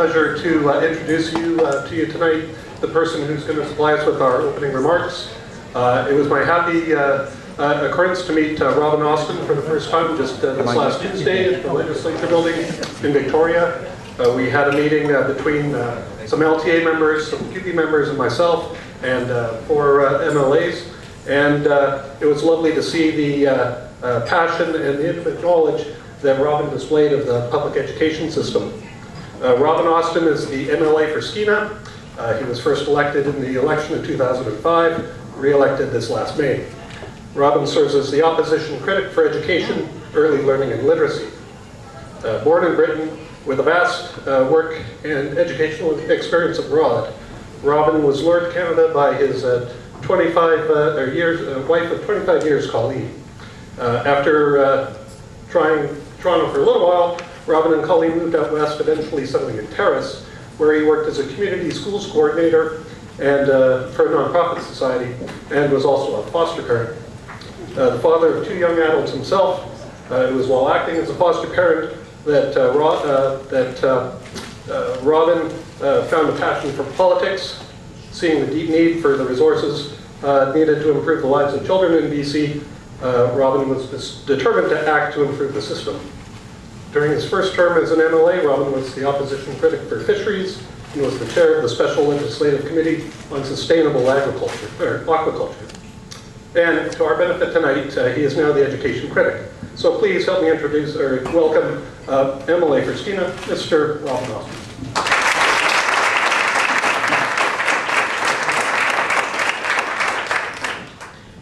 pleasure to introduce to you tonight the person who's going to supply us with our opening remarks. It was my happy occurrence to meet Robin Austin for the first time just this last Tuesday at the Legislature Building in Victoria. We had a meeting between some LTA members, some CUPE members, and myself, and 4 MLAs. And it was lovely to see the passion and the intimate knowledge that Robin displayed of the public education system. Robin Austin is the MLA for Skeena. He was first elected in the election in 2005, re-elected this last May. Robin serves as the opposition critic for education, early learning and literacy. Born in Britain with a vast work and educational experience abroad, Robin was Lord Canada by his wife of 25 years, Colleen. After trying Toronto for a little while, Robin and Colleen moved out west, eventually settling in Terrace, where he worked as a community schools coordinator and for a nonprofit society, and was also a foster parent. The father of 2 young adults himself, it was while acting as a foster parent that Robin found a passion for politics, seeing the deep need for the resources needed to improve the lives of children in BC. Robin was determined to act to improve the system. During his first term as an MLA, Robin was the opposition critic for fisheries and was the chair of the Special Legislative Committee on Sustainable Agriculture, or Aquaculture. And to our benefit tonight, he is now the education critic. So please help me introduce or welcome MLA for Skeena, Mr. Robin Austin.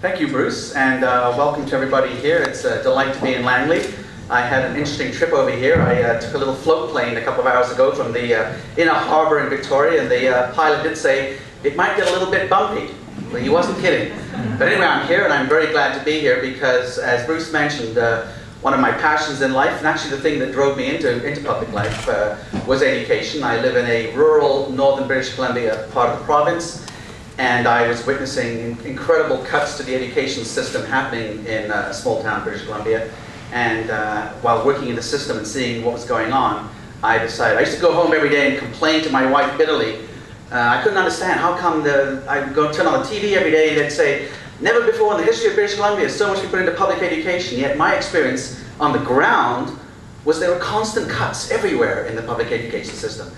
Thank you, Bruce, and welcome to everybody here. It's a delight to be in Langley. I had an interesting trip over here. I took a little float plane a couple of hours ago from the inner harbor in Victoria, and the pilot did say it might get a little bit bumpy. Well, he wasn't kidding. But anyway, I'm here, and I'm very glad to be here because, as Bruce mentioned, one of my passions in life, and actually the thing that drove me into public life, was education. I live in a rural northern British Columbia part of the province, and I was witnessing incredible cuts to the education system happening in small town British Columbia. And while working in the system and seeing what was going on, I decided, I used to go home every day and complain to my wife bitterly. I couldn't understand how come I'd go turn on the TV every day and they'd say, never before in the history of British Columbia has so much been put into public education, yet my experience on the ground was there were constant cuts everywhere in the public education system.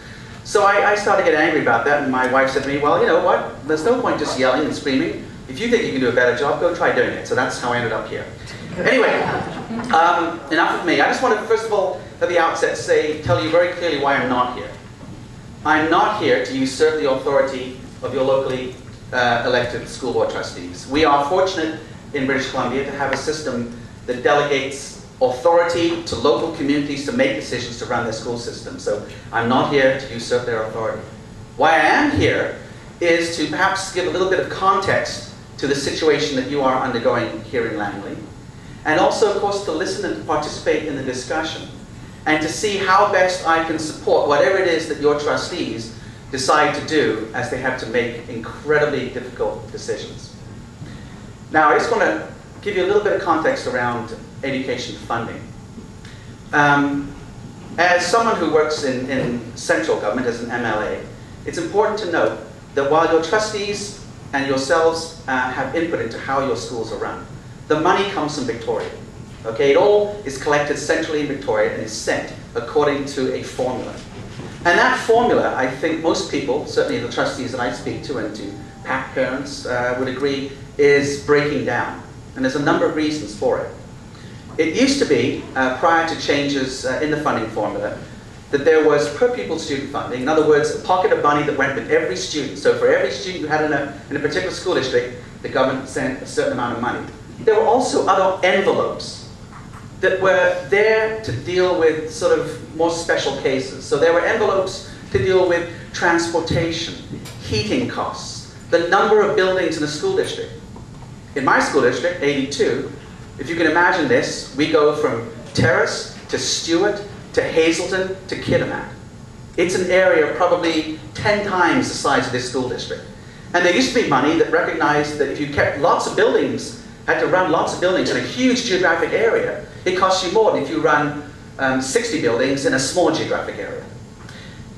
So I started to get angry about that, and my wife said to me, well, you know what, there's no point just yelling and screaming. If you think you can do a better job, go try doing it. So that's how I ended up here. Anyway, enough of me. I just want to, first of all, at the outset, tell you very clearly why I'm not here. I'm not here to usurp the authority of your locally elected school board trustees. We are fortunate in British Columbia to have a system that delegates authority to local communities to make decisions to run their school system. So I'm not here to usurp their authority. Why I am here is to perhaps give a little bit of context to the situation that you are undergoing here in Langley. And also, of course, to listen and to participate in the discussion, and to see how best I can support whatever it is that your trustees decide to do as they have to make incredibly difficult decisions. Now, I just want to give you a little bit of context around education funding. As someone who works in central government as an MLA, it's important to note that while your trustees and yourselves have input into how your schools are run, the money comes from Victoria. Okay, it all is collected centrally in Victoria and is sent according to a formula. And that formula, I think most people, certainly the trustees that I speak to and to PAC parents would agree, is breaking down. And there's a number of reasons for it. It used to be, prior to changes in the funding formula, that there was per pupil student funding. In other words, a pocket of money that went with every student. So for every student you had in a particular school district, the government sent a certain amount of money. There were also other envelopes that were there to deal with sort of more special cases. So there were envelopes to deal with transportation, heating costs, the number of buildings in a school district. In my school district, 82, if you can imagine this, we go from Terrace to Stewart to Hazelton to Kitimat. It's an area probably 10 times the size of this school district. And there used to be money that recognized that if you kept lots of buildings, had to run lots of buildings in a huge geographic area, it costs you more than if you run 60 buildings in a small geographic area.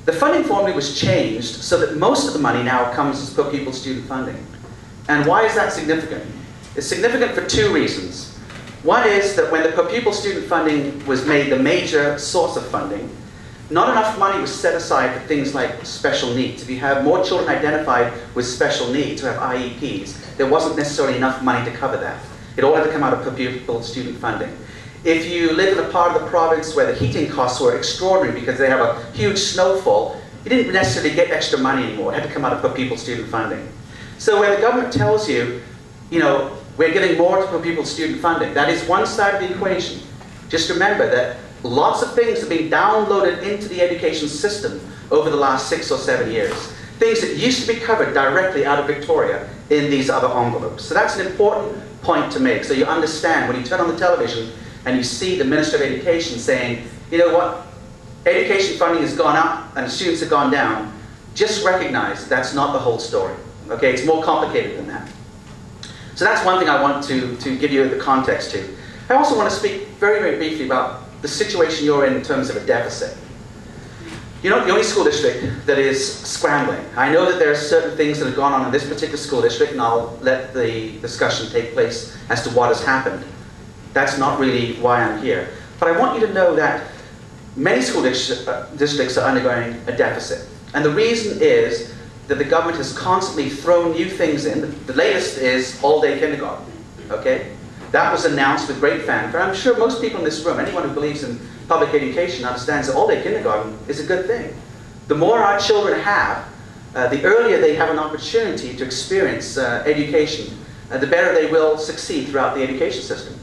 The funding formula was changed so that most of the money now comes as per pupil student funding. And why is that significant? It's significant for two reasons. One is that when the per pupil student funding was made the major source of funding, not enough money was set aside for things like special needs. If you have more children identified with special needs who have IEPs, there wasn't necessarily enough money to cover that. It all had to come out of per pupil student funding. If you live in a part of the province where the heating costs were extraordinary because they have a huge snowfall, you didn't necessarily get extra money anymore. It had to come out of per pupil student funding. So when the government tells you, you know, we're giving more to per pupil student funding, that is one side of the equation. Just remember that lots of things have been downloaded into the education system over the last 6 or 7 years. Things that used to be covered directly out of Victoria in these other envelopes. So that's an important point to make. So you understand when you turn on the television and you see the Minister of Education saying, you know what, education funding has gone up and students have gone down, just recognize that's not the whole story. Okay, it's more complicated than that. So that's one thing I want to give you the context to. I also want to speak very, very briefly about the situation you're in terms of a deficit. You're not the only school district that is scrambling. I know that there are certain things that have gone on in this particular school district, and I'll let the discussion take place as to what has happened. That's not really why I'm here. But I want you to know that many school districts are undergoing a deficit. And the reason is that the government has constantly thrown new things in. The latest is all-day kindergarten. Okay? That was announced with great fanfare. I'm sure most people in this room, anyone who believes in public education, understands that all-day kindergarten is a good thing. The more our children have, the earlier they have an opportunity to experience education, the better they will succeed throughout the education system.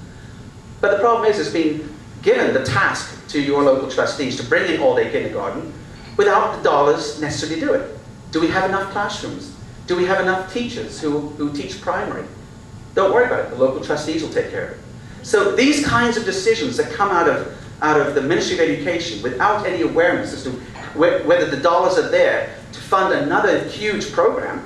But the problem is, it's been given the task to your local trustees to bring in all-day kindergarten without the dollars necessarily to do it. Do we have enough classrooms? Do we have enough teachers who teach primary? Don't worry about it. The local trustees will take care of it. So these kinds of decisions that come out of the Ministry of Education without any awareness as to whether the dollars are there to fund another huge program,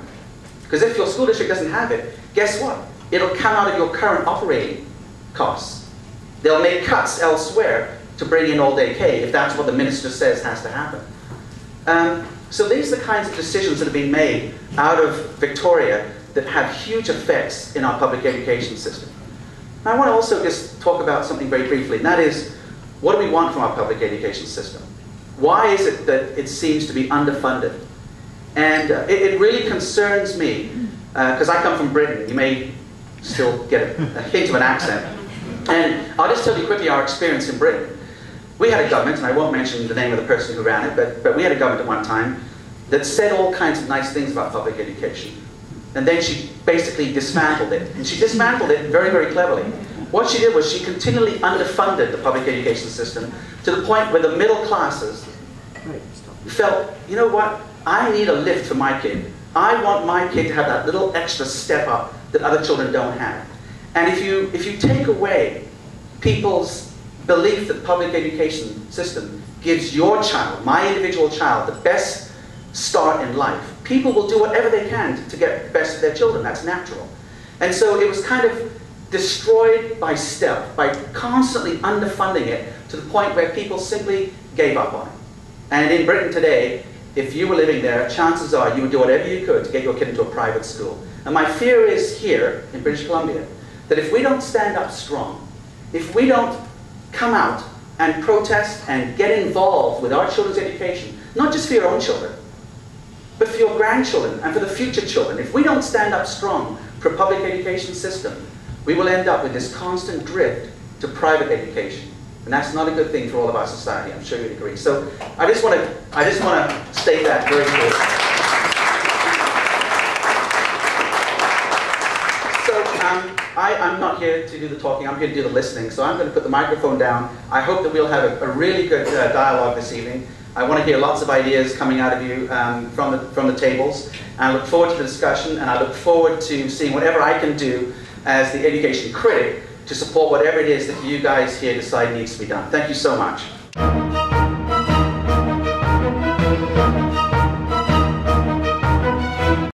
because if your school district doesn't have it, guess what? It'll come out of your current operating costs. They'll make cuts elsewhere to bring in all-day K if that's what the minister says has to happen. So these are the kinds of decisions that have been made out of Victoria that have huge effects in our public education system. Now, I want to also just talk about something very briefly, and that is, what do we want from our public education system? Why is it that it seems to be underfunded? And it really concerns me, because I come from Britain. You may still get a hint of an accent. And I'll just tell you quickly our experience in Britain. We had a government, and I won't mention the name of the person who ran it, but we had a government at one time that said all kinds of nice things about public education. And then she basically dismantled it. And she dismantled it very, very cleverly. What she did was she continually underfunded the public education system to the point where the middle classes felt, you know what, I need a lift for my kid. I want my kid to have that little extra step up that other children don't have. And if you take away people's belief that the public education system gives your child, my individual child, the best start in life, people will do whatever they can to get the best of their children. That's natural. And so it was kind of destroyed by stealth, by constantly underfunding it to the point where people simply gave up on it. And in Britain today, if you were living there, chances are you would do whatever you could to get your kid into a private school. And my fear is here in British Columbia that if we don't stand up strong, if we don't come out and protest and get involved with our children's education, not just for your own children, but for your grandchildren and for the future children, if we don't stand up strong for a public education system, we will end up with this constant drift to private education. And that's not a good thing for all of our society. I'm sure you'd agree. So I just want to state that very clearly. I'm not here to do the talking, I'm here to do the listening, so I'm going to put the microphone down. I hope that we'll have a really good dialogue this evening. I want to hear lots of ideas coming out of you from the tables. And I look forward to the discussion, and I look forward to seeing whatever I can do as the education critic to support whatever it is that you guys here decide needs to be done. Thank you so much.